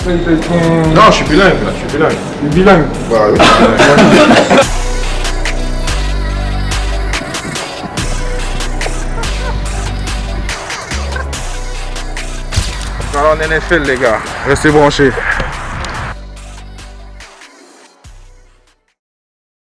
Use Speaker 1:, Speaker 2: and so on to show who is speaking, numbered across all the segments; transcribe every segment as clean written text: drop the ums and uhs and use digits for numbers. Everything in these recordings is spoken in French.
Speaker 1: Ça, il fait ton...
Speaker 2: Non, je suis bilingue là, je suis bilingue.
Speaker 1: Le bilingue.
Speaker 2: Bah oui, je suis bilingue. On va en NFL les gars, restez branchés.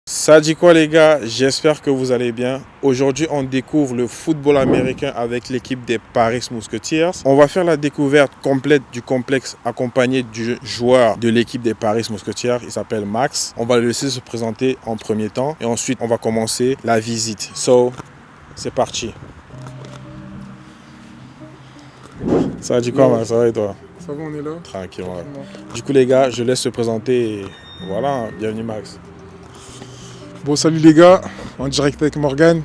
Speaker 2: Ça dit quoi les gars? J'espère que vous allez bien. Aujourd'hui, on découvre le football américain avec l'équipe des Paris Musketeers. On va faire la découverte complète du complexe accompagné du joueur de l'équipe des Paris Musketeers. Il s'appelle Max. On va le laisser se présenter en premier temps et ensuite on va commencer la visite. So, c'est parti. Ça dit quoi Max? Ça va et toi?
Speaker 1: Ça va, on est là.
Speaker 2: Tranquille. Ouais. Du coup les gars, je laisse se présenter et voilà, bienvenue Max.
Speaker 1: Bon, salut les gars, en direct avec Morgan.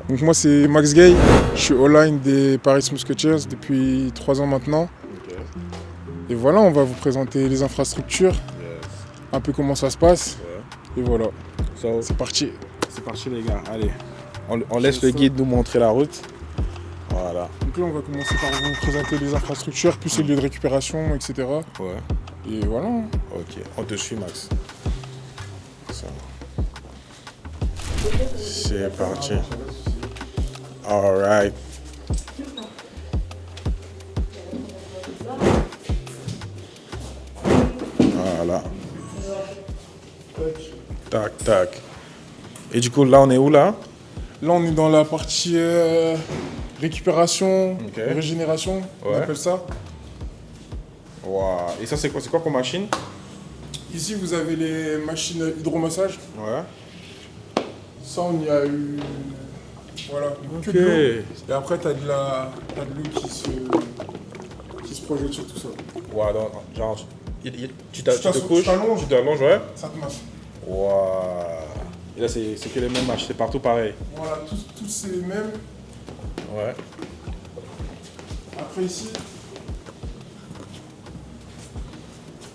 Speaker 1: Donc moi c'est Max Gay, je suis all-line des Paris Musketeers depuis 3 ans maintenant.
Speaker 2: Okay.
Speaker 1: Et voilà, on va vous présenter les infrastructures, un peu comment ça se passe. Et voilà, c'est parti.
Speaker 2: C'est parti les gars, allez. On laisse le guide nous montrer la route. Voilà.
Speaker 1: Donc là on va commencer par vous présenter les infrastructures, plus les lieux de récupération, etc.
Speaker 2: Ouais.
Speaker 1: Et voilà.
Speaker 2: Ok, on te suit Max. Ça. C'est parti. Alright. Voilà. Tac, tac. Et du coup, là, on est où là?
Speaker 1: Là on est dans la partie récupération,
Speaker 2: Ok.
Speaker 1: régénération, on
Speaker 2: Ouais.
Speaker 1: appelle ça.
Speaker 2: Waouh. Et ça, c'est quoi comme machine?
Speaker 1: Ici vous avez les machines hydromassage.
Speaker 2: Ouais.
Speaker 1: Ça, on y a eu. Voilà, que de l'eau. Et après, t'as de l'eau qui se projette sur tout ça.
Speaker 2: Waouh, genre, tu te
Speaker 1: t'assois,
Speaker 2: couches, tu t'allonges, ouais.
Speaker 1: Ça te masse.
Speaker 2: Waouh. Et là, c'est que les mêmes matchs, c'est partout pareil.
Speaker 1: Voilà, tous c'est les mêmes.
Speaker 2: Ouais.
Speaker 1: Après, ici,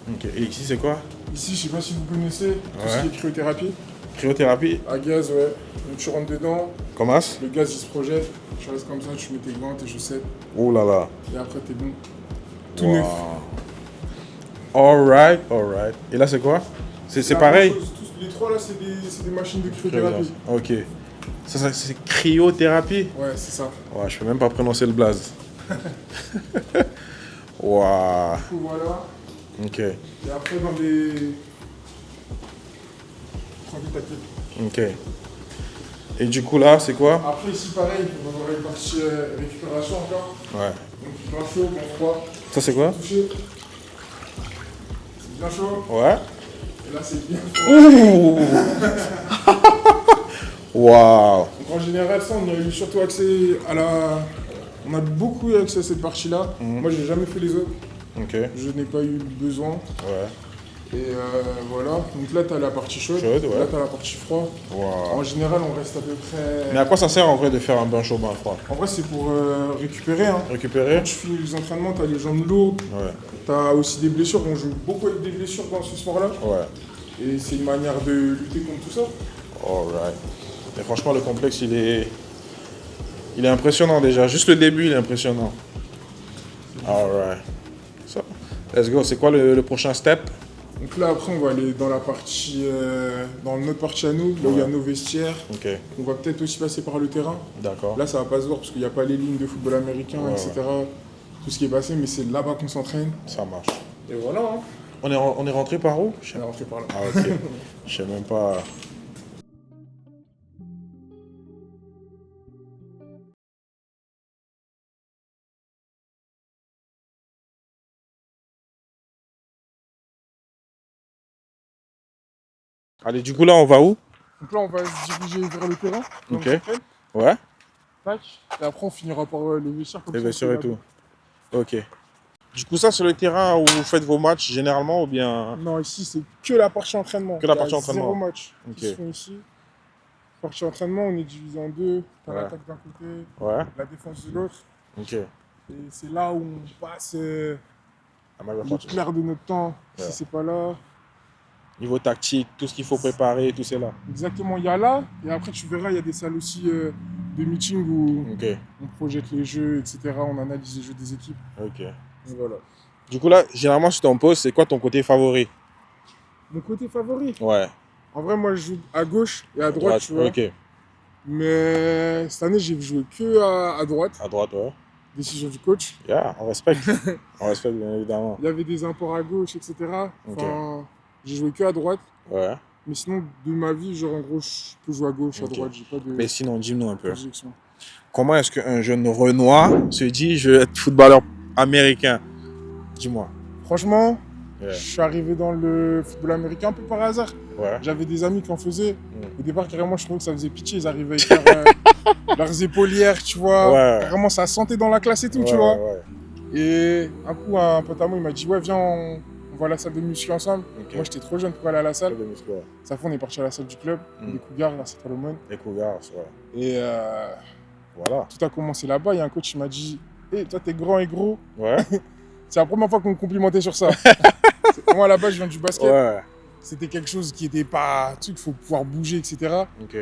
Speaker 2: Ok. Et ici, c'est quoi?
Speaker 1: je sais pas si vous connaissez, tout ce
Speaker 2: Ouais.
Speaker 1: qui est cryothérapie.
Speaker 2: Cryothérapie?
Speaker 1: À gaz, ouais. Donc, tu rentres dedans,
Speaker 2: Comment?
Speaker 1: le gaz il se projette. Tu restes comme ça, tu mets tes gants, tes chaussettes.
Speaker 2: Oh là là.
Speaker 1: Et après, t'es bon. Tout
Speaker 2: Wow.
Speaker 1: neuf.
Speaker 2: Alright, alright. Et là, c'est quoi? C'est
Speaker 1: La
Speaker 2: pareil?
Speaker 1: même chose, les trois là, c'est des machines de cryothérapie.
Speaker 2: Ok. Ça c'est cryothérapie?
Speaker 1: Ouais, c'est ça.
Speaker 2: Ouais, je peux même pas prononcer le blaze. Waouh.
Speaker 1: Du coup, voilà.
Speaker 2: Ok,
Speaker 1: Et après, dans les. Tranquille, t'inquiète.
Speaker 2: ok. Et du coup, là, c'est quoi?
Speaker 1: Après, ici, pareil, on va avoir une partie récupération encore.
Speaker 2: Ouais.
Speaker 1: Donc, bien chaud, bien froid.
Speaker 2: Ça, c'est quoi?
Speaker 1: Touché. C'est bien chaud.
Speaker 2: Ouais.
Speaker 1: Et là, c'est bien froid.
Speaker 2: Ouh. Waouh.
Speaker 1: Donc, en général, ça, on a eu surtout accès à la. On a beaucoup eu accès à cette partie-là. Moi, j'ai jamais fait les autres.
Speaker 2: Ok.
Speaker 1: Je n'ai pas eu besoin.
Speaker 2: Ouais.
Speaker 1: Et voilà. Donc là, tu as la partie chaude.
Speaker 2: Chaude, ouais.
Speaker 1: Là, tu as la partie froide.
Speaker 2: Waouh.
Speaker 1: En général, on reste à peu près.
Speaker 2: Mais à quoi ça sert en vrai de faire un bain chaud, bain froid?
Speaker 1: En vrai, c'est pour récupérer. Hein.
Speaker 2: Récupérer?
Speaker 1: Quand tu finis les entraînements, tu as les jambes lourdes.
Speaker 2: Ouais.
Speaker 1: Tu as aussi des blessures. On joue beaucoup avec des blessures dans ce sport-là.
Speaker 2: Ouais.
Speaker 1: Et c'est une manière de lutter contre tout ça.
Speaker 2: Alright. Et franchement, le complexe, il est impressionnant déjà. Juste le début, il est impressionnant. Alright. So, let's go. C'est quoi le prochain step?
Speaker 1: Donc là, après, on va aller dans la partie, dans notre partie à nous, là où il y a nos vestiaires.
Speaker 2: Ok.
Speaker 1: On va peut-être aussi passer par le terrain.
Speaker 2: D'accord.
Speaker 1: Là, ça va pas se voir parce qu'il n'y a pas les lignes de football américain,
Speaker 2: Ouais,
Speaker 1: etc. Tout ce qui est passé, mais c'est là-bas qu'on s'entraîne.
Speaker 2: Ça marche.
Speaker 1: Et voilà, hein.
Speaker 2: On est rentré par où?
Speaker 1: On est rentré par là.
Speaker 2: Ah ok. Je sais même pas. Allez, du coup là, on va où?
Speaker 1: Donc là, on va se diriger vers le terrain. Là,
Speaker 2: Ok.
Speaker 1: on s'entraîne.
Speaker 2: Ouais.
Speaker 1: Tac. Et après, on finira par les vestiaires. Comme
Speaker 2: Les
Speaker 1: ça,
Speaker 2: vestiaires et
Speaker 1: on
Speaker 2: tout.
Speaker 1: fait
Speaker 2: Ok. Du coup, ça, c'est le terrain où vous faites vos matchs généralement ou bien.
Speaker 1: Non, ici, c'est que la partie entraînement.
Speaker 2: Que la
Speaker 1: Il y a
Speaker 2: partie entraînement.
Speaker 1: 0 match
Speaker 2: Ok.
Speaker 1: qui se font ici. Partie entraînement, on est divisé en deux. T'as
Speaker 2: Ouais.
Speaker 1: l'attaque d'un côté,
Speaker 2: Ouais.
Speaker 1: la défense de l'autre.
Speaker 2: Ok.
Speaker 1: Et c'est là où on passe
Speaker 2: Ah, mal
Speaker 1: le
Speaker 2: parti.
Speaker 1: clair de notre temps.
Speaker 2: Ouais.
Speaker 1: Si c'est pas là.
Speaker 2: Niveau tactique, tout ce qu'il faut préparer, tout c'est là.
Speaker 1: Exactement, il y a là. Et après, tu verras, il y a des salles aussi de meeting où
Speaker 2: Ok.
Speaker 1: on projette les jeux, etc. On analyse les jeux des équipes.
Speaker 2: Ok.
Speaker 1: Et voilà.
Speaker 2: Du coup, là, généralement, sur ton poste, c'est quoi ton côté favori?
Speaker 1: Mon côté favori.
Speaker 2: Ouais.
Speaker 1: En vrai, moi, je joue à gauche et à
Speaker 2: À
Speaker 1: droite, tu vois.
Speaker 2: Ok.
Speaker 1: Mais cette année, j'ai joué que à droite.
Speaker 2: À droite, ouais.
Speaker 1: Décision du coach.
Speaker 2: Yeah, on respecte. On respecte, bien évidemment.
Speaker 1: Il y avait des imports à gauche, etc.
Speaker 2: Ok.
Speaker 1: Enfin, j'ai joué que à droite.
Speaker 2: Ouais.
Speaker 1: Mais sinon, de ma vie, genre, en gros, je peux jouer à gauche, à
Speaker 2: Ok.
Speaker 1: droite. J'ai pas de
Speaker 2: Mais sinon, dis-nous un peu.
Speaker 1: projection.
Speaker 2: Comment est-ce qu'un jeune Renoir se dit je veux être footballeur américain? Dis-moi.
Speaker 1: Franchement,
Speaker 2: Yeah.
Speaker 1: je suis arrivé dans le football américain un peu par hasard.
Speaker 2: Ouais.
Speaker 1: J'avais des amis qui en faisaient.
Speaker 2: Mm.
Speaker 1: Au départ, carrément, je trouvais que ça faisait pitié. Ils arrivaient avec leurs épaulières, tu vois.
Speaker 2: Ouais.
Speaker 1: Carrément, ça sentait dans la classe et tout, tu
Speaker 2: Ouais,
Speaker 1: vois.
Speaker 2: ouais.
Speaker 1: Et un coup, un pote à moi, il m'a dit, ouais, viens, on va à la salle de muscu ensemble.
Speaker 2: Ok.
Speaker 1: Moi, j'étais trop jeune pour aller à la salle.
Speaker 2: Club de muscu, ouais.
Speaker 1: Ça fait, on est parti à la salle du club,
Speaker 2: Mm.
Speaker 1: des Cougars, là, c'est Salomon.
Speaker 2: Les Cougars, ouais.
Speaker 1: Et
Speaker 2: Voilà.
Speaker 1: tout a commencé là-bas. Il y a un coach qui m'a dit, hé, toi, t'es grand et gros.
Speaker 2: Ouais.
Speaker 1: C'est la première fois qu'on me complimentait sur ça. Moi, là-bas, je viens du basket.
Speaker 2: Ouais.
Speaker 1: C'était quelque chose qui était pas. Tu sais, qu'il faut pouvoir bouger, etc.
Speaker 2: Ok.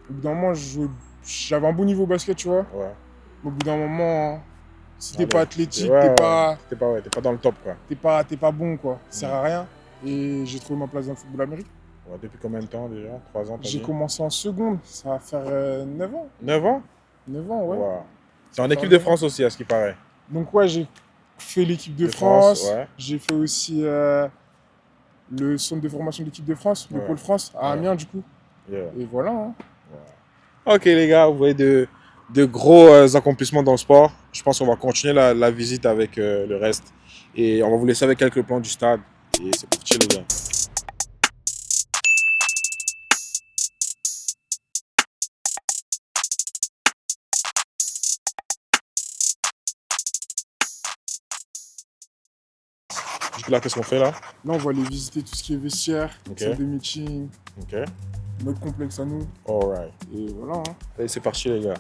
Speaker 1: Au bout d'un moment, j'avais un bon niveau basket, tu vois.
Speaker 2: Ouais.
Speaker 1: Mais au bout d'un moment, si t'es
Speaker 2: Allez.
Speaker 1: pas athlétique,
Speaker 2: Ouais,
Speaker 1: t'es
Speaker 2: ouais.
Speaker 1: pas,
Speaker 2: T'es pas dans le top, quoi.
Speaker 1: t'es pas bon, quoi. Ça sert à rien. Et j'ai trouvé ma place dans le football américain.
Speaker 2: Ouais, depuis combien de temps déjà? 3 ans, t'as
Speaker 1: J'ai
Speaker 2: dit?
Speaker 1: commencé en seconde, ça va faire 9 ans.
Speaker 2: 9 ans?
Speaker 1: 9 ans, ouais.
Speaker 2: Wow. C'est en équipe de France aussi, à ce qui paraît.
Speaker 1: Donc, ouais, j'ai fait l'équipe de
Speaker 2: De France,
Speaker 1: France.
Speaker 2: ouais.
Speaker 1: J'ai fait aussi le centre de formation de l'équipe de France, le
Speaker 2: Ouais.
Speaker 1: pôle France, à
Speaker 2: Ouais.
Speaker 1: Amiens, du coup.
Speaker 2: Yeah.
Speaker 1: Et voilà. Hein.
Speaker 2: Ok les gars, vous voyez de gros accomplissements dans le sport. Je pense qu'on va continuer la visite avec le reste. Et on va vous laisser avec quelques plans du stade. Et c'est parti les gars. Du coup là, qu'est-ce qu'on fait là?
Speaker 1: Là, on va aller visiter tout ce qui est vestiaire,
Speaker 2: Ok.
Speaker 1: salle de meeting,
Speaker 2: Ok.
Speaker 1: notre complexe à nous.
Speaker 2: Alright.
Speaker 1: Et voilà. Hein.
Speaker 2: Allez, c'est parti les gars.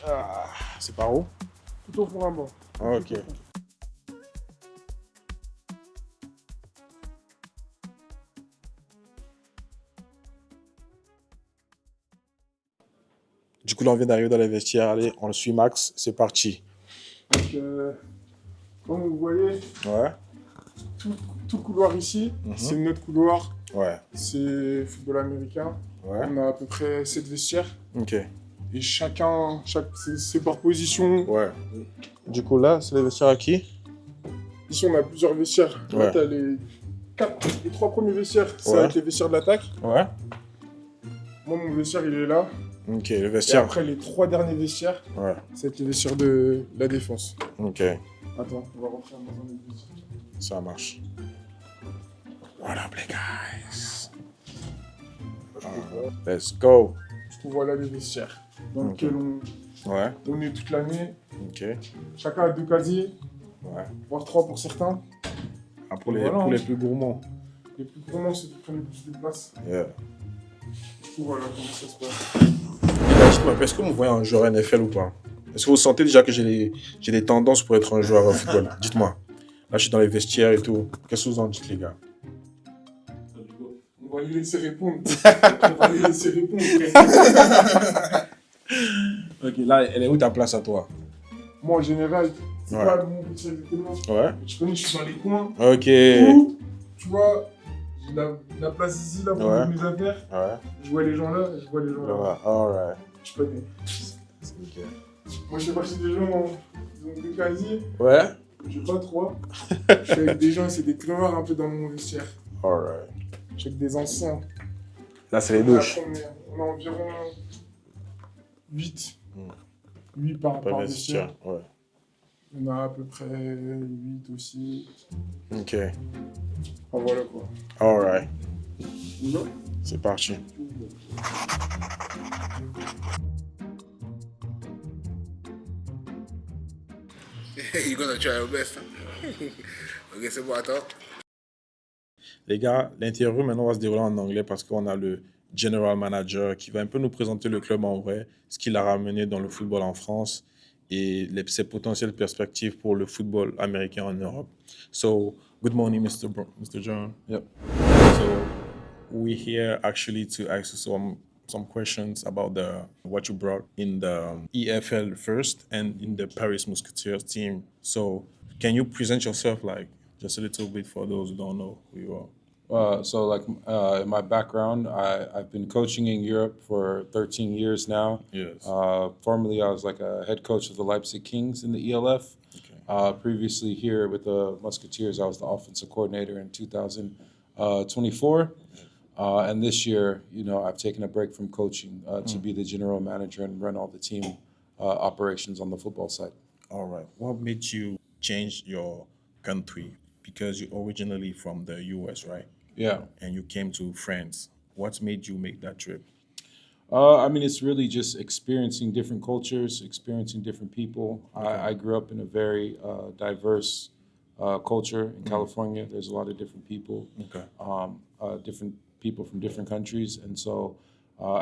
Speaker 2: Ah, c'est par où?
Speaker 1: Tout au fond là-bas.
Speaker 2: Ah, ok. Du coup là, on vient d'arriver dans les vestiaires. Allez, on le suit Max. C'est parti.
Speaker 1: Donc, comme vous voyez,
Speaker 2: Ouais.
Speaker 1: tout couloir ici,
Speaker 2: Mhm.
Speaker 1: c'est notre couloir.
Speaker 2: Ouais.
Speaker 1: C'est football américain.
Speaker 2: Ouais.
Speaker 1: On a à peu près 7 vestiaires.
Speaker 2: Ok.
Speaker 1: Et c'est par position.
Speaker 2: Ouais. Du coup là, c'est les vestiaires à qui?
Speaker 1: Ici, on a plusieurs vestiaires.
Speaker 2: Ouais.
Speaker 1: Là, t'as les 3 premiers vestiaires, c'est
Speaker 2: Ouais.
Speaker 1: avec les vestiaires de l'attaque.
Speaker 2: Ouais.
Speaker 1: Moi, mon vestiaire, il est là.
Speaker 2: Ok, le
Speaker 1: Et
Speaker 2: vestiaire.
Speaker 1: après, les 3 derniers vestiaires,
Speaker 2: Ouais.
Speaker 1: c'est avec les vestiaires de la défense.
Speaker 2: Ok,
Speaker 1: Attends, on va rentrer dans un autre vestiaire.
Speaker 2: ça marche. What up les guys? Let's go.
Speaker 1: Du coup, voilà les vestiaires dans
Speaker 2: Ok.
Speaker 1: lesquels
Speaker 2: Ouais.
Speaker 1: on est toute l'année.
Speaker 2: Ok.
Speaker 1: Chacun a 2 casiers,
Speaker 2: Ouais.
Speaker 1: voire 3 pour certains.
Speaker 2: Ah, pour
Speaker 1: Voilà,
Speaker 2: pour
Speaker 1: hein.
Speaker 2: les plus gourmands.
Speaker 1: Les plus gros, c'est qui prennent le plus de place.
Speaker 2: Yeah.
Speaker 1: Du coup, voilà comment ça se passe.
Speaker 2: Les gars, dites-moi, est-ce que vous me voyez un joueur NFL ou pas? Est-ce que vous sentez déjà que j'ai des tendances pour être un joueur de football? Dites-moi. Là, je suis dans les vestiaires et tout. Qu'est-ce que vous en dites, les gars?
Speaker 1: On va les laisser répondre. On va les laisser répondre, frère.
Speaker 2: Ok, là, elle est où ta place à toi?
Speaker 1: Moi, en général, c'est
Speaker 2: Ouais.
Speaker 1: pas mon métier exactement.
Speaker 2: Ouais.
Speaker 1: Tu connais, je suis dans les coins.
Speaker 2: Ok.
Speaker 1: Ou, tu vois, j'ai la place ici, là, pour
Speaker 2: Ouais.
Speaker 1: mettre mes affaires.
Speaker 2: Ouais.
Speaker 1: Je vois les gens là, je vois les gens là.
Speaker 2: Voilà. Alright.
Speaker 1: Je connais.
Speaker 2: C'est nickel.
Speaker 1: Moi, je fais partie des gens qui ont 2 casiers.
Speaker 2: Ouais.
Speaker 1: J'ai pas 3. Je suis avec des gens, c'est des clowns un peu dans mon vestiaire.
Speaker 2: Alright.
Speaker 1: Je suis avec des anciens.
Speaker 2: Là, c'est les douches.
Speaker 1: Après, on est environ 8.
Speaker 2: Hmm.
Speaker 1: 8 par
Speaker 2: Pas
Speaker 1: vestiaire.
Speaker 2: vestiaire. Ouais.
Speaker 1: On a à peu près 8 aussi.
Speaker 2: Ok.
Speaker 1: Enfin voilà quoi.
Speaker 2: Alright.
Speaker 1: Non.
Speaker 2: C'est parti.
Speaker 3: You're gonna try your best. Ok, c'est bon, attends.
Speaker 2: Les gars, l'interview maintenant va se dérouler en anglais parce qu'on a le general manager qui va un peu nous présenter le club en vrai, ce qu'il a ramené dans le football en France et ses potentielles perspectives pour le football américain en Europe. So, good morning, Mr. John. Yep. So, we're here actually to ask you some questions about what you brought in the EFL first and in the Paris Musketeers team. So, Can you present yourself like just a little bit for those who don't know who you are?
Speaker 4: In my background, I've been coaching in Europe for 13 years now.
Speaker 2: Yes.
Speaker 4: Formerly, I was like a head coach of the Leipzig Kings in the ELF.
Speaker 2: Okay.
Speaker 4: Previously, here with the Musketeers, I was the offensive coordinator in 2024. And this year, I've taken a break from coaching to be the general manager and run all the team operations on the football side.
Speaker 2: All right. What made you change your country? Because you're originally from the US, right?
Speaker 4: Yeah.
Speaker 2: And you came to France. What made you make that trip?
Speaker 4: I mean, it's really just experiencing different cultures, experiencing different people. I grew up in a very diverse culture in California. There's a lot of different people,
Speaker 2: Okay.
Speaker 4: different people from different countries, and so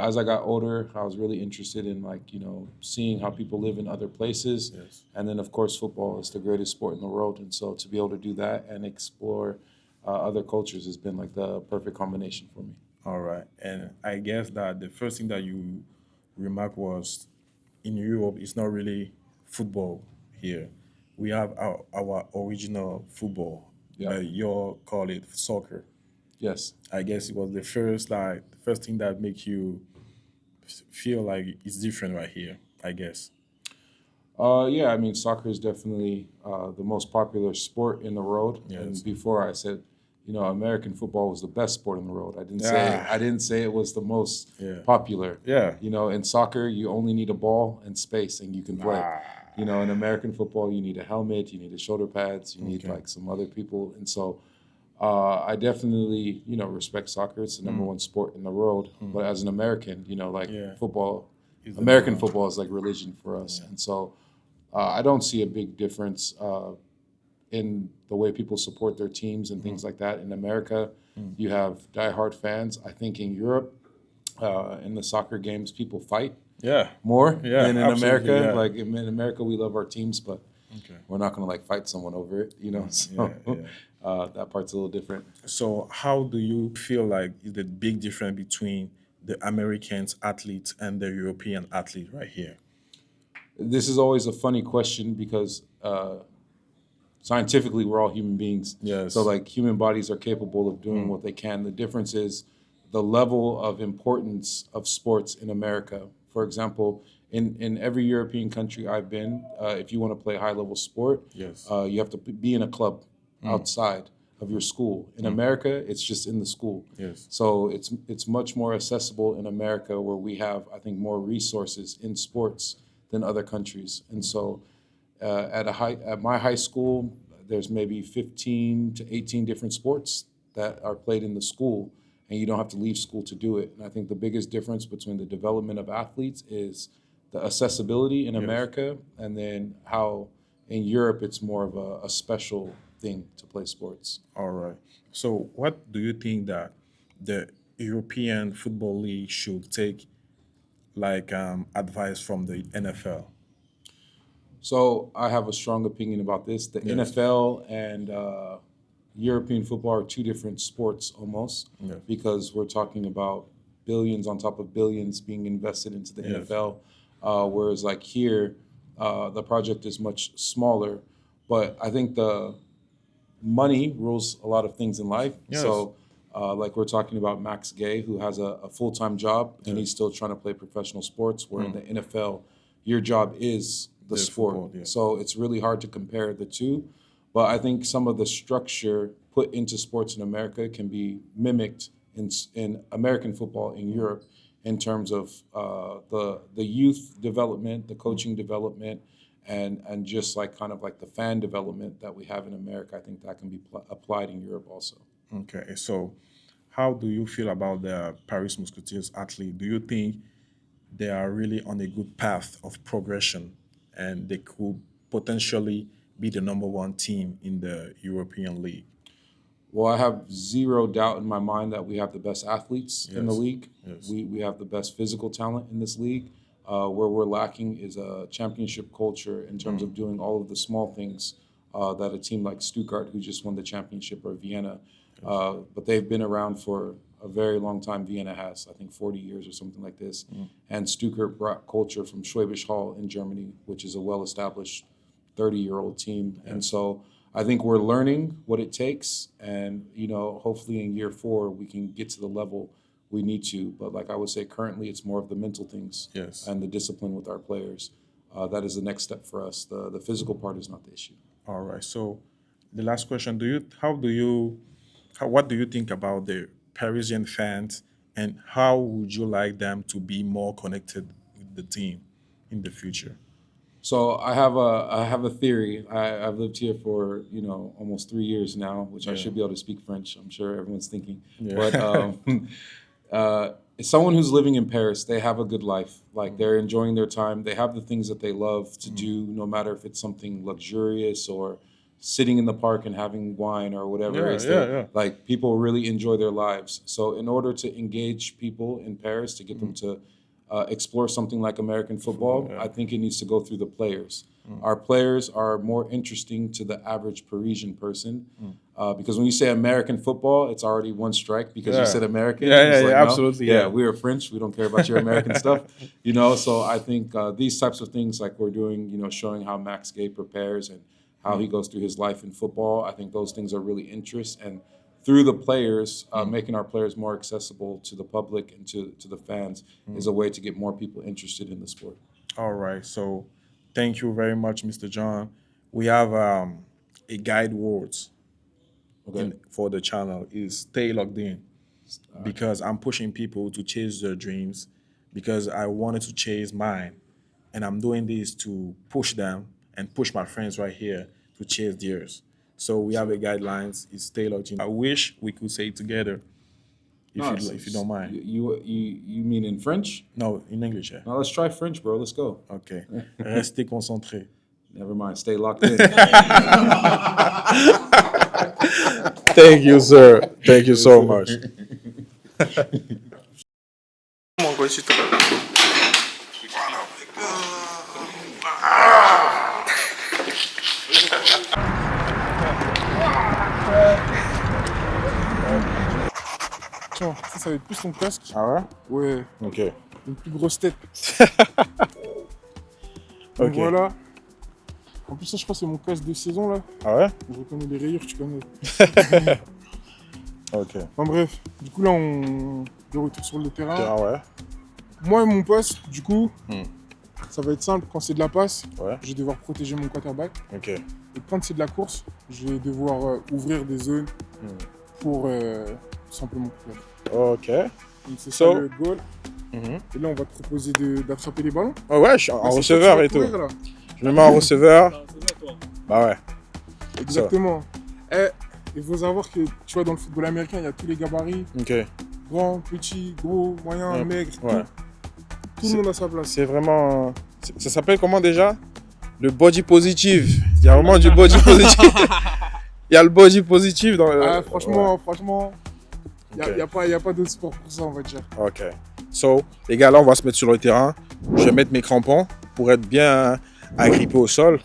Speaker 4: as I got older, I was really interested in seeing how people live in other places,
Speaker 2: Yes.
Speaker 4: and then of course football is the greatest sport in the world, and so to be able to do that and explore other cultures has been like the perfect combination for me.
Speaker 2: All right. And I guess that the first thing that you remarked was in Europe, it's not really football here. We have our original football,
Speaker 4: Yeah.
Speaker 2: but you call it soccer.
Speaker 4: Yes.
Speaker 2: I guess it was the first thing that make you feel like it's different right here, I guess.
Speaker 4: Yeah, I mean, soccer is definitely the most popular sport in the world.
Speaker 2: Yes.
Speaker 4: And before I said, American football was the best sport in the world.
Speaker 2: Ah.
Speaker 4: I didn't say it was the most
Speaker 2: Yeah.
Speaker 4: popular.
Speaker 2: Yeah.
Speaker 4: In soccer, you only need a ball and space, and you can play.
Speaker 2: Ah.
Speaker 4: In American football, you need a helmet, you need a shoulder pads, you need
Speaker 2: Okay.
Speaker 4: like some other people, and so I definitely, respect soccer. It's the number one sport in the world. But as an American,
Speaker 2: Yeah.
Speaker 4: football,
Speaker 2: It's the
Speaker 4: American
Speaker 2: number one.
Speaker 4: football is like religion for us, and so I don't see a big difference in the way people support their teams and things like that. In America, you have diehard fans. I think in Europe, in the soccer games, people fight
Speaker 2: Yeah.
Speaker 4: more
Speaker 2: Yeah,
Speaker 4: than in
Speaker 2: absolutely,
Speaker 4: America.
Speaker 2: yeah.
Speaker 4: Like in America, we love our teams, but
Speaker 2: Okay.
Speaker 4: we're not going to like fight someone over it, So
Speaker 2: Yeah, yeah.
Speaker 4: that part's a little different.
Speaker 2: So how do you feel like is the big difference between the Americans athletes and the European athlete right here?
Speaker 4: This is always a funny question because scientifically we're all human beings.
Speaker 2: Yes.
Speaker 4: So like human bodies are capable of doing what they can. The difference is the level of importance of sports in America. For example, in every European country I've been, if you want to play high level sport,
Speaker 2: Yes.
Speaker 4: you have to be in a club outside of your school. In America, it's just in the school.
Speaker 2: Yes.
Speaker 4: So it's much more accessible in America, where we have, I think, more resources in sports than other countries. And so at my high school, there's maybe 15 to 18 different sports that are played in the school, and you don't have to leave school to do it. And I think the biggest difference between the development of athletes is the accessibility in America, and then how in Europe it's more of a special thing to play sports.
Speaker 2: All right. So what do you think that the European Football League should take like advice from the NFL?
Speaker 4: So I have a strong opinion about this. The
Speaker 2: Yes.
Speaker 4: NFL and European football are two different sports almost,
Speaker 2: Yes.
Speaker 4: because we're talking about billions on top of billions being invested into the
Speaker 2: Yes.
Speaker 4: NFL, whereas like here, the project is much smaller. But I think the money rules a lot of things in life.
Speaker 2: Yes.
Speaker 4: So like we're talking about Max Gay, who has a full-time job and he's still trying to play professional sports, where in the NFL, your job is the sport.
Speaker 2: football, yeah.
Speaker 4: So it's really hard to compare the two. But I think some of the structure put into sports in America can be mimicked in American football in Europe, in terms of the youth development, the coaching development, and just like kind of like the fan development that we have in America. I think that can be applied in Europe also.
Speaker 2: Okay. So how do you feel about the Paris Musketeers athlete? Do you think they are really on a good path of progression and they could potentially be the number one team in the European League?
Speaker 4: Well, I have zero doubt in my mind that we have the best athletes in the
Speaker 2: Yes.
Speaker 4: league.
Speaker 2: Yes.
Speaker 4: We have the best physical talent in this league. Where we're lacking is a championship culture in terms of doing all of the small things that a team like Stuttgart, who just won the championship, or Vienna, but they've been around for a very long time. Vienna has, I think, 40 years or something like this. And Stuttgart brought culture from Schwäbisch Hall in Germany, which is a well-established 30-year-old team. And so I think we're learning what it takes. And, hopefully in year 4, we can get to the level we need to. But like I would say, currently it's more of the mental things and the discipline with our players. That is the next step for us. The physical part is not the issue.
Speaker 2: All right. So the last question, what do you think about the Parisian fans, and how would you like them to be more connected with the team in the future?
Speaker 4: So I have a theory. I've lived here for almost 3 years now, which I should be able to speak French. I'm sure everyone's thinking. But someone who's living in Paris, they have a good life. Like they're enjoying their time. They have the things that they love to do, no matter if it's something luxurious or sitting in the park and having wine or whatever it is. Like people really enjoy their lives. So in order to engage people in Paris, to get them to explore something like American football, I think it needs to go through the players. Our players are more interesting to the average Parisian person because when you say American football, it's already one strike because you said American.
Speaker 2: Absolutely.
Speaker 4: Yeah, we are French. We don't care about your American stuff. So I think these types of things like we're doing, showing how Max Gay prepares and how he goes through his life in football, I think those things are really interest. And through the players, making our players more accessible to the public and to the fans is a way to get more people interested in the sport.
Speaker 2: All right. So thank you very much, Mr. John. We have a guide words for the channel is stay logged in because I'm pushing people to chase their dreams because I wanted to chase mine. And I'm doing this to push them and push my friends right here to chase theirs. So we have a guidelines. It's stay logged in. I wish we could say it together, if you don't mind.
Speaker 4: You mean in French?
Speaker 2: No, in English. Yeah.
Speaker 4: Now let's try French, bro. Let's go.
Speaker 2: Okay. Restez concentré.
Speaker 4: Never mind. Stay locked in.
Speaker 2: Thank you, sir. Thank you so much.
Speaker 1: Tiens, ça va être plus ton casque.
Speaker 2: Ah ouais?
Speaker 1: Ouais,
Speaker 2: Ok.
Speaker 1: une plus grosse tête.
Speaker 2: Ok.
Speaker 1: Donc voilà. En plus, ça, je crois que c'est mon casque de saison là.
Speaker 2: Ah ouais?
Speaker 1: Je reconnais les rayures, tu connais.
Speaker 2: Ok.
Speaker 1: Enfin bref, du coup là, on de retour sur le terrain.
Speaker 2: Ah ouais?
Speaker 1: Moi et mon poste, du coup, ça va être simple. Quand c'est de la passe,
Speaker 2: Ouais.
Speaker 1: je vais devoir protéger mon quarterback.
Speaker 2: Ok.
Speaker 1: Et quand c'est de la course, je vais devoir ouvrir des zones pour tout simplement courir.
Speaker 2: Ok.
Speaker 1: Donc c'est
Speaker 2: So-
Speaker 1: ça le goal. Et là, on va te proposer d'attraper les ballons.
Speaker 2: Oh ouais, je suis en
Speaker 1: C'est
Speaker 2: receveur
Speaker 1: toi
Speaker 2: et
Speaker 1: qui vas
Speaker 2: tout.
Speaker 1: courir, là.
Speaker 2: Je me mets en receveur. Bah ouais.
Speaker 1: Exactement. Et il faut savoir que, tu vois, dans le football américain, il y a tous les gabarits.
Speaker 2: Ok.
Speaker 1: Grand, petit, gros, moyen, maigre.
Speaker 2: Ouais.
Speaker 1: Tout le monde a sa place.
Speaker 2: C'est vraiment... Ça s'appelle comment déjà? Le body positive. Il y a vraiment du body positive. Il y a le body positive dans le...
Speaker 1: Franchement, il
Speaker 2: Ok.
Speaker 1: n'y a pas d'autre sport pour ça, on va dire.
Speaker 2: Ok. So, les gars, là, on va se mettre sur le terrain. Je vais mettre mes crampons pour être bien agrippé au sol.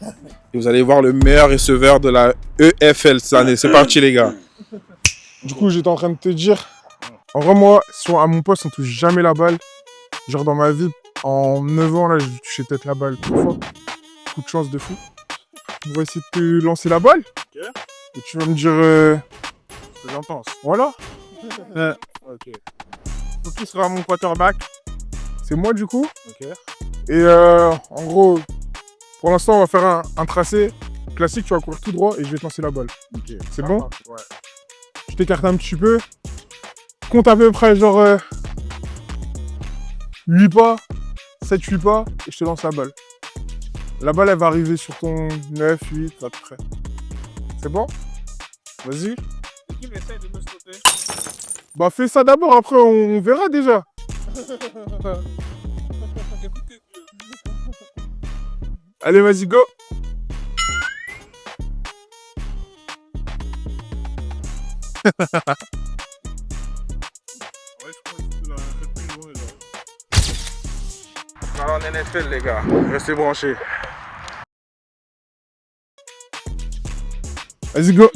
Speaker 2: Et vous allez voir le meilleur receveur de la EFL cette année. C'est parti, les gars.
Speaker 1: Du coup, j'étais en train de te dire, en vrai, moi, à mon poste, on touche jamais la balle. Genre, dans ma vie, en 9 ans, là, j'ai touché peut-être la balle 3 fois. Coup de chance de fou. On va essayer de te lancer la balle. Et tu vas me dire...
Speaker 2: C'est intense.
Speaker 1: Voilà.
Speaker 2: Ok.
Speaker 1: Donc, qui sera mon quarterback? C'est moi, du coup.
Speaker 2: Ok.
Speaker 1: Et en gros, pour l'instant, on va faire un tracé classique. Tu vas courir tout droit et je vais te lancer la balle.
Speaker 2: Ok.
Speaker 1: C'est bon?
Speaker 2: Ouais.
Speaker 1: Je t'écarte un petit peu. Compte à peu près genre 8 pas, 7-8 pas, et je te lance la balle. La balle, elle va arriver sur ton 9, 8, à peu près. C'est bon? Vas-y.
Speaker 5: Qui essaie de me stopper?
Speaker 1: Bah fais ça d'abord, après on verra déjà. Allez, vas-y, go.
Speaker 2: Alors, en NFL, les gars. Restez branchés.
Speaker 1: Vas-y, go.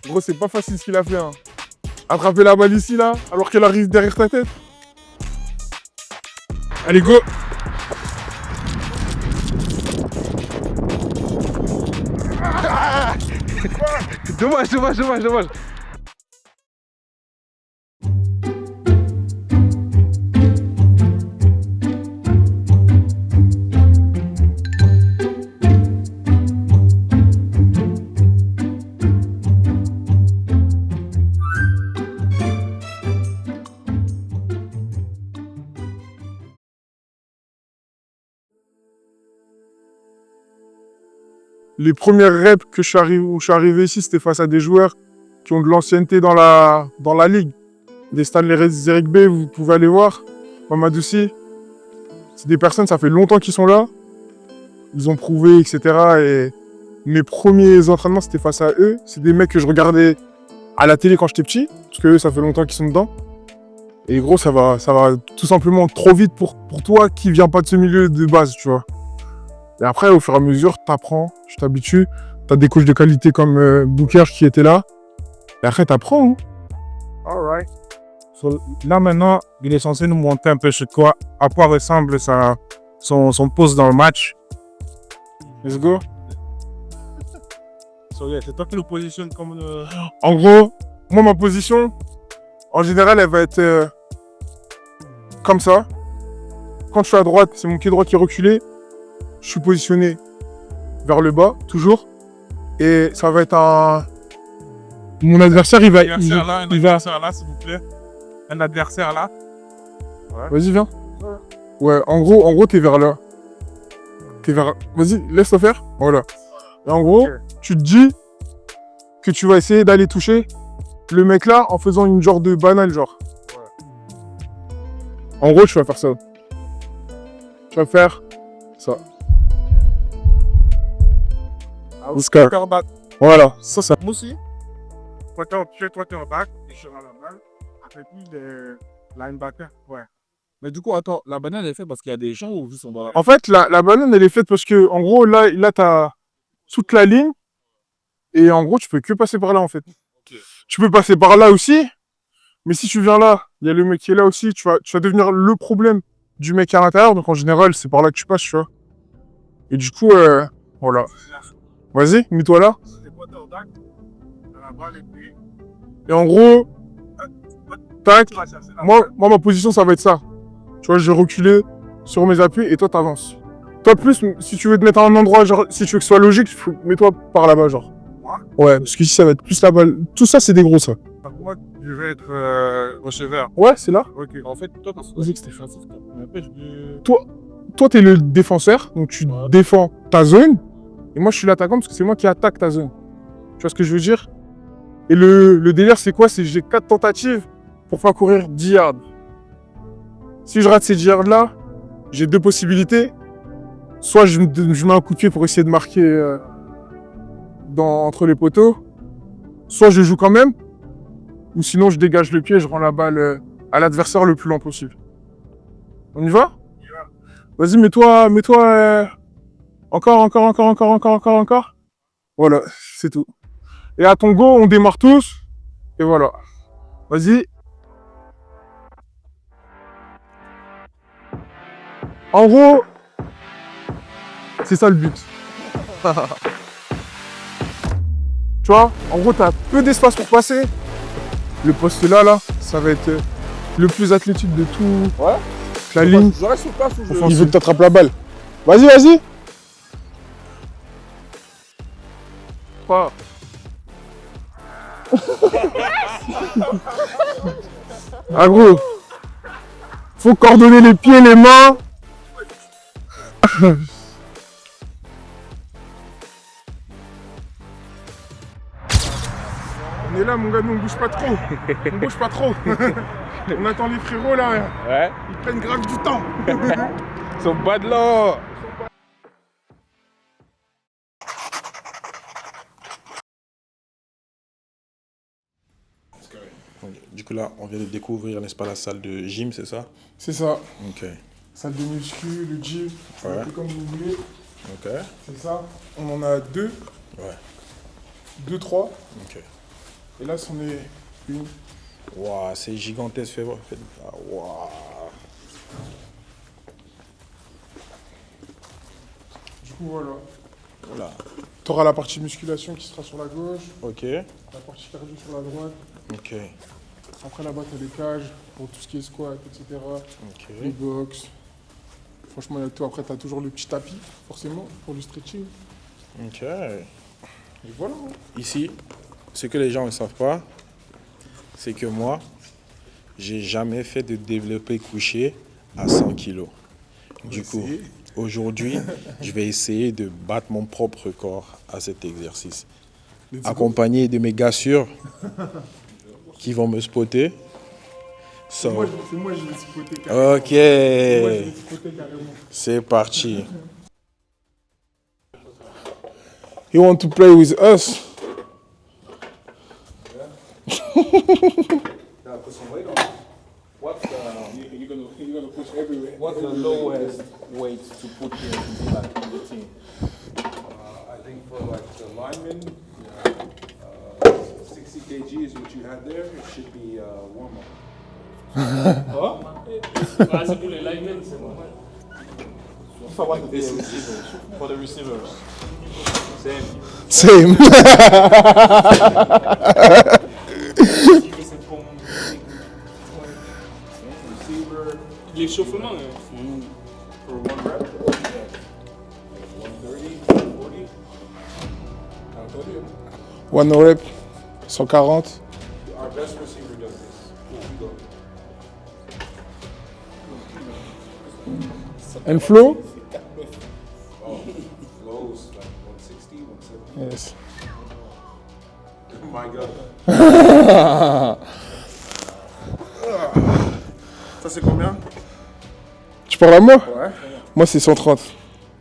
Speaker 1: Gros, c'est pas facile ce qu'il a fait. Hein. Attraper la balle ici, là, alors qu'elle arrive derrière ta tête. Allez, go.
Speaker 5: Dommage.
Speaker 1: Les premières reps que où je suis arrivé ici, c'était face à des joueurs qui ont de l'ancienneté dans la ligue. Des Stanley Eric B, vous pouvez aller voir. Mamadouci. C'est des personnes, ça fait longtemps qu'ils sont là. Ils ont prouvé, etc. Et mes premiers entraînements, c'était face à eux. C'est des mecs que je regardais à la télé quand j'étais petit. Parce que eux, ça fait longtemps qu'ils sont dedans. Et gros, ça va tout simplement trop vite pour toi qui viens pas de ce milieu de base, tu vois. Et après, au fur et à mesure, t'apprends, tu t'habitues. T'as des coachs de qualité comme Booker qui était là. Et après, t'apprends. Hein.
Speaker 5: Alright. So, là maintenant, il est censé nous montrer un peu à quoi ressemble son poste dans le match.
Speaker 1: Let's go.
Speaker 5: So, yeah, c'est toi qui nous positionne comme...
Speaker 1: En gros, moi, ma position, en général, elle va être comme ça. Quand je suis à droite, c'est mon pied droit qui est reculé. Je suis positionné vers le bas, toujours. Et ça va être un... Mon adversaire, il va...
Speaker 5: adversaire là, s'il vous plaît. Un adversaire là.
Speaker 1: Vas-y, viens. Ouais, en gros, t'es vers là. Vas-y, laisse-toi faire. Voilà. Et en gros, tu te dis que tu vas essayer d'aller toucher le mec là en faisant une genre de banale, genre. En gros, tu vas faire ça. Tu vas faire ça. Oscar. Voilà, ça.
Speaker 5: Moi aussi. Toi, t'es en back, et je suis à la balle. Après, puis, le linebacker. Ouais. Mais du coup, attends, la banane, elle est faite parce qu'il y a des gens ou juste on va...
Speaker 1: En fait, la banane, elle est faite parce que, en gros, là t'as toute la ligne. Et en gros, tu peux que passer par là, en fait. Okay. Tu peux passer par là aussi. Mais si tu viens là, il y a le mec qui est là aussi. Tu vas devenir le problème du mec à l'intérieur. Donc, en général, c'est par là que tu passes, tu vois. Et du coup, voilà. Vas-y, mets-toi là. Et en gros, tac, moi, ma position, ça va être ça. Tu vois, je vais reculer sur mes appuis et toi, t'avances. Toi, plus, si tu veux te mettre à un endroit, genre, si tu veux que ce soit logique, mets-toi par là-bas, genre. Ouais, parce qu'ici, ça va être plus la balle. Tout ça, c'est des gros, ça.
Speaker 5: Moi, je vais être receveur.
Speaker 1: Ouais, c'est là.
Speaker 5: Ok. En fait, toi,
Speaker 1: toi, t'es le défenseur, donc tu défends ta zone. Et moi, je suis l'attaquant parce que c'est moi qui attaque ta zone. Tu vois ce que je veux dire? Et le délire, c'est quoi? C'est que j'ai 4 tentatives pour faire courir 10 yards. Si je rate ces 10 yards-là, j'ai 2 possibilités. Soit je mets un coup de pied pour essayer de marquer entre les poteaux. Soit je joue quand même. Ou sinon, je dégage le pied et je rends la balle à l'adversaire le plus lent possible. On y va? Vas-y, mets-toi... Encore. Voilà, c'est tout. Et à ton go, on démarre tous. Et voilà. Vas-y. En gros, c'est ça le but. Tu vois, en gros, t'as peu d'espace pour passer. Le poste là, ça va être le plus athlétique de tout. Ouais. La ligne. Il veut que t'attrapes la balle. Vas-y. Pas. Ah gros, faut coordonner les pieds, les mains. On est là mon gars, nous on bouge pas trop. On attend les frérots là. Ouais. Ils prennent grave du temps.
Speaker 5: Ils sont pas de l'or.
Speaker 2: Du coup là, on vient de découvrir, n'est-ce pas, la salle de gym, c'est ça?
Speaker 1: C'est ça.
Speaker 2: Ok.
Speaker 1: Salle de muscu, le gym,
Speaker 2: ouais.
Speaker 1: Un peu comme vous voulez.
Speaker 2: Ok.
Speaker 1: C'est ça. On en a 2.
Speaker 2: Ouais.
Speaker 1: 2, 3.
Speaker 2: Ok.
Speaker 1: Et là, c'en est une.
Speaker 2: Waouh, c'est gigantesque. Waouh.
Speaker 1: coup, voilà.
Speaker 2: Voilà.
Speaker 1: Tu auras la partie musculation qui sera sur la gauche,
Speaker 2: Ok.
Speaker 1: la partie cardio sur la droite.
Speaker 2: Ok.
Speaker 1: Après, là-bas, tu as des cages pour tout ce qui est squat, etc. Les
Speaker 2: Ok.
Speaker 1: box. Franchement, il y a tout. Après, tu as toujours le petit tapis, forcément, pour le stretching.
Speaker 2: Ok.
Speaker 1: Et voilà. Hein.
Speaker 2: Ici, ce que les gens ne savent pas, c'est que moi, j'ai jamais fait de développé couché à 100 kilos. Du coup, aujourd'hui, je vais essayer de battre mon propre record à cet exercice. Accompagné de mes gars sûrs qui vont me spotter.
Speaker 1: C'est
Speaker 2: So,
Speaker 1: moi, je vais spotter carrément. Moi, je vais
Speaker 2: ok,
Speaker 1: spotter carrément.
Speaker 2: c'est parti.
Speaker 1: You want to play with us? You're gonna push everywhere.
Speaker 6: What's the lowest weight to put here to be like in the team?
Speaker 4: I think for like the linemen, 60 kg is what you had there. It should be warm up.
Speaker 6: Ah, c'est pour les linemen, c'est normal. If I want to be a receiver, for the receivers. Same.
Speaker 1: Same.
Speaker 4: Receiver
Speaker 6: L'échauffement,
Speaker 4: for one rep. 130, 140. I told you.
Speaker 1: One rep, 140.
Speaker 4: Our best receiver does this. Cool, go.
Speaker 1: And flow?
Speaker 4: Flows like 160, 170.
Speaker 1: Yes.
Speaker 4: Oh my God.
Speaker 2: Ça c'est combien?
Speaker 1: Tu parles à moi?
Speaker 2: Ouais.
Speaker 1: Moi, c'est 130.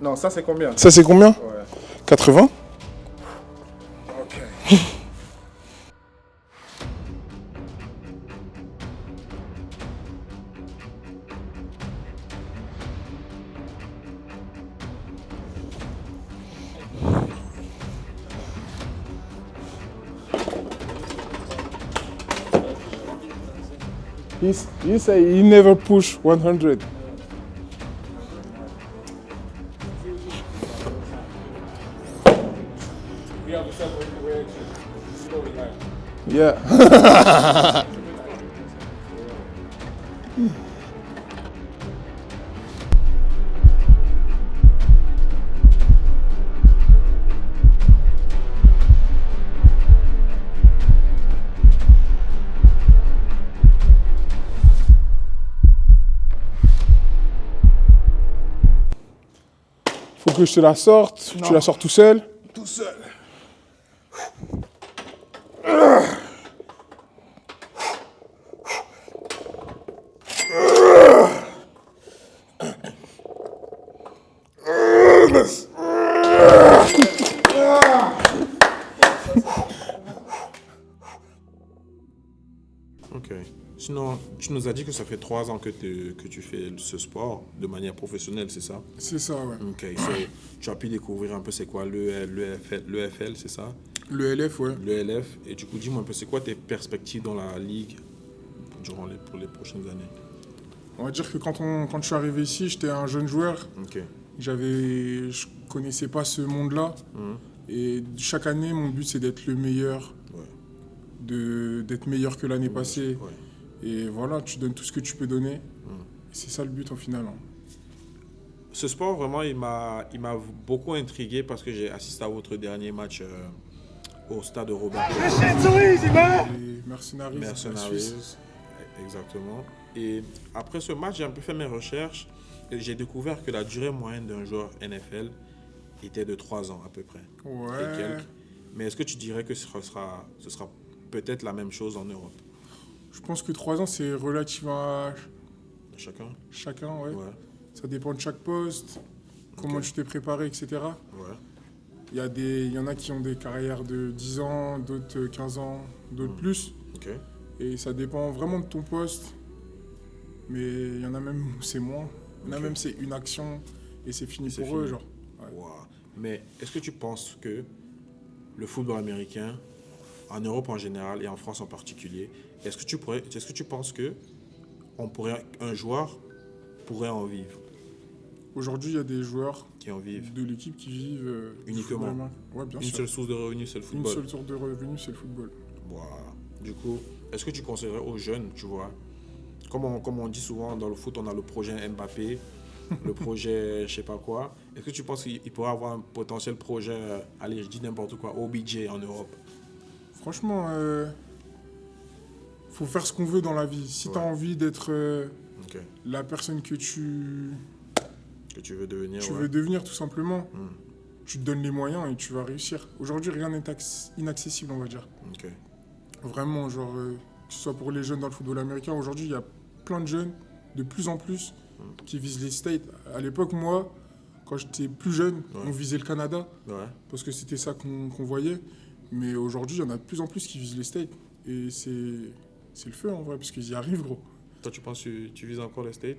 Speaker 2: Non, ça c'est combien?
Speaker 1: Ça, c'est combien?
Speaker 2: Ouais.
Speaker 1: 80?
Speaker 2: Ok.
Speaker 1: You say he never push 100.
Speaker 4: We have a separate reaction. Story time.
Speaker 1: Yeah. Faut que je te la sorte. Tu la sors tout seul.
Speaker 2: Tout seul. Ok. Sinon, tu nous as dit que ça fait 3 ans que tu fais ce sport de manière professionnelle, c'est ça?
Speaker 1: C'est ça, ouais.
Speaker 2: Ok. So, tu as pu découvrir un peu c'est quoi l'EFL, c'est ça?
Speaker 1: Le LF, ouais.
Speaker 2: L'ELF. Et du coup, dis-moi un peu, c'est quoi tes perspectives dans la ligue pour les prochaines années?
Speaker 1: On va dire que quand je suis arrivé ici, j'étais un jeune joueur.
Speaker 2: Ok.
Speaker 1: Je connaissais pas ce monde-là. Et chaque année, mon but, c'est d'être le meilleur.
Speaker 2: Ouais.
Speaker 1: D'être meilleur que l'année passée.
Speaker 2: Ouais.
Speaker 1: Et voilà, tu donnes tout ce que tu peux donner. Et c'est ça le but en final. Hein.
Speaker 2: Ce sport, vraiment, il m'a beaucoup intrigué parce que j'ai assisté à votre dernier match au stade de Robert.
Speaker 1: Et Mercenaries, c'est la Suisse.
Speaker 2: Mercenaries, exactement. Et après ce match, j'ai un peu fait mes recherches et j'ai découvert que la durée moyenne d'un joueur NFL était de 3 ans à peu près.
Speaker 1: Ouais.
Speaker 2: Et quelques. Mais est-ce que tu dirais que ce sera peut-être la même chose en Europe?
Speaker 1: Je pense que 3 ans, c'est relatif à
Speaker 2: Chacun?
Speaker 1: chacun, ouais.
Speaker 2: Ouais.
Speaker 1: Ça dépend de chaque poste, comment tu t'es préparé, etc.
Speaker 2: Ouais.
Speaker 1: Il y en a qui ont des carrières de 10 ans, d'autres 15 ans, d'autres plus.
Speaker 2: Ok.
Speaker 1: Et ça dépend vraiment de ton poste. Mais il y en a même où c'est moins. Il y en a
Speaker 2: Ok.
Speaker 1: même c'est une action et c'est fini
Speaker 2: C'est
Speaker 1: pour eux,
Speaker 2: fini.
Speaker 1: genre. Ouais.
Speaker 2: Wow. Mais est-ce que tu penses que le football américain, en Europe en général et en France en particulier, est-ce que tu penses que un joueur pourrait en vivre?
Speaker 1: Aujourd'hui, il y a des joueurs
Speaker 2: qui en vivent.
Speaker 1: de l'équipe qui vivent du
Speaker 2: Uniquement.
Speaker 1: football américain. Ouais, bien
Speaker 2: Une
Speaker 1: sûr.
Speaker 2: seule source de revenus, c'est le
Speaker 1: Une
Speaker 2: football.
Speaker 1: seule source de revenus, c'est le football.
Speaker 2: Voilà. Du coup, est-ce que tu conseillerais aux jeunes, tu vois, comme on dit souvent dans le foot, on a le projet Mbappé, le projet je sais pas quoi. Est-ce que tu penses qu'il pourrait avoir un potentiel projet, allez, je dis n'importe quoi, OBJ en Europe?
Speaker 1: Franchement, faut faire ce qu'on veut dans la vie. Si tu as
Speaker 2: Ouais.
Speaker 1: envie d'être
Speaker 2: Ok.
Speaker 1: la personne que tu
Speaker 2: Que tu veux devenir,
Speaker 1: tu
Speaker 2: ouais.
Speaker 1: veux devenir, tout simplement,
Speaker 2: Hmm.
Speaker 1: tu te donnes les moyens et tu vas réussir. Aujourd'hui, rien n'est inaccessible, on va dire.
Speaker 2: Ok.
Speaker 1: Vraiment, genre, que ce soit pour les jeunes dans le football américain, aujourd'hui, il y a plein de jeunes, de plus en plus, qui visent les States. À l'époque, moi, quand j'étais plus jeune,
Speaker 2: Ouais.
Speaker 1: on visait le Canada,
Speaker 2: Ouais.
Speaker 1: parce que c'était ça qu'on voyait. Mais aujourd'hui, il y en a de plus en plus qui visent les States. Et c'est le feu, en vrai, parce qu'ils y arrivent, gros.
Speaker 2: Toi, tu penses que tu vises encore les States?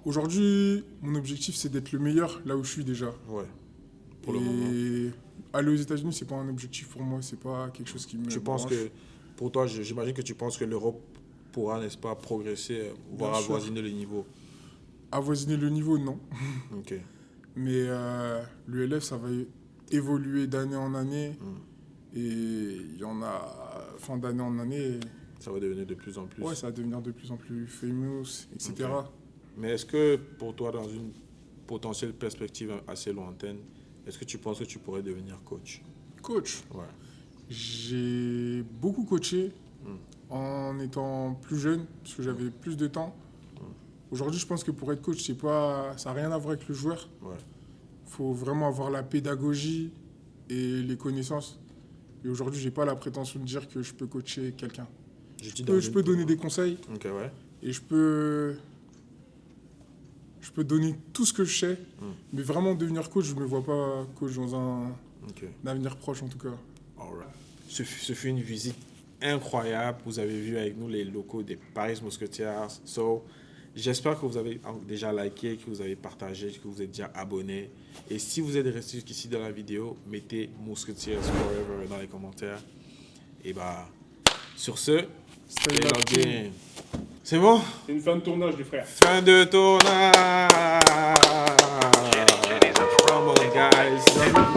Speaker 1: Aujourd'hui, mon objectif, c'est d'être le meilleur là où je suis déjà.
Speaker 2: Ouais. Pour le moment.
Speaker 1: Et aller aux États-Unis, c'est pas un objectif pour moi, c'est pas quelque chose qui me
Speaker 2: Tu penses
Speaker 1: branche.
Speaker 2: que, pour toi, j'imagine que tu penses que l'Europe pourra, n'est-ce pas, progresser, voire
Speaker 1: Bien sûr.
Speaker 2: avoisiner le niveau.
Speaker 1: Avoisiner le niveau, non.
Speaker 2: Ok.
Speaker 1: Mais l'ULF, ça va évoluer d'année en année.
Speaker 2: Mm.
Speaker 1: Et il y en a, fin d'année en année,
Speaker 2: Ça va devenir de plus en plus.
Speaker 1: ouais, ça va devenir de plus en plus famous, etc.
Speaker 2: Ok. Mais est-ce que pour toi, dans une potentielle perspective assez lointaine, est-ce que tu penses que tu pourrais devenir coach?
Speaker 1: Coach,
Speaker 2: Ouais.
Speaker 1: j'ai beaucoup coaché en étant plus jeune, parce que j'avais plus de temps. Aujourd'hui, je pense que pour être coach, ça n'a rien à voir avec le joueur.
Speaker 2: Ouais.
Speaker 1: Il faut vraiment avoir la pédagogie et les connaissances. Et aujourd'hui, j'ai pas la prétention de dire que je peux coacher quelqu'un. Je peux donner des conseils
Speaker 2: Ok, ouais.
Speaker 1: et je peux donner tout ce que je sais. Mais vraiment devenir coach, je me vois pas coach dans un
Speaker 2: Ok.
Speaker 1: avenir proche en tout cas.
Speaker 2: Alright. Ce fut une visite incroyable. Vous avez vu avec nous les locaux des Paris Musketeers. So, j'espère que vous avez déjà liké, que vous avez partagé, que vous êtes déjà abonné. Et si vous êtes resté jusqu'ici dans la vidéo, mettez Musketeers Forever dans les commentaires. Et bah, sur ce,
Speaker 1: Stay
Speaker 2: stay
Speaker 1: locked
Speaker 2: locked
Speaker 1: in.
Speaker 2: in. C'est bon?
Speaker 6: C'est une fin de tournage, les frères.
Speaker 2: Fin de tournage! Come on, guys.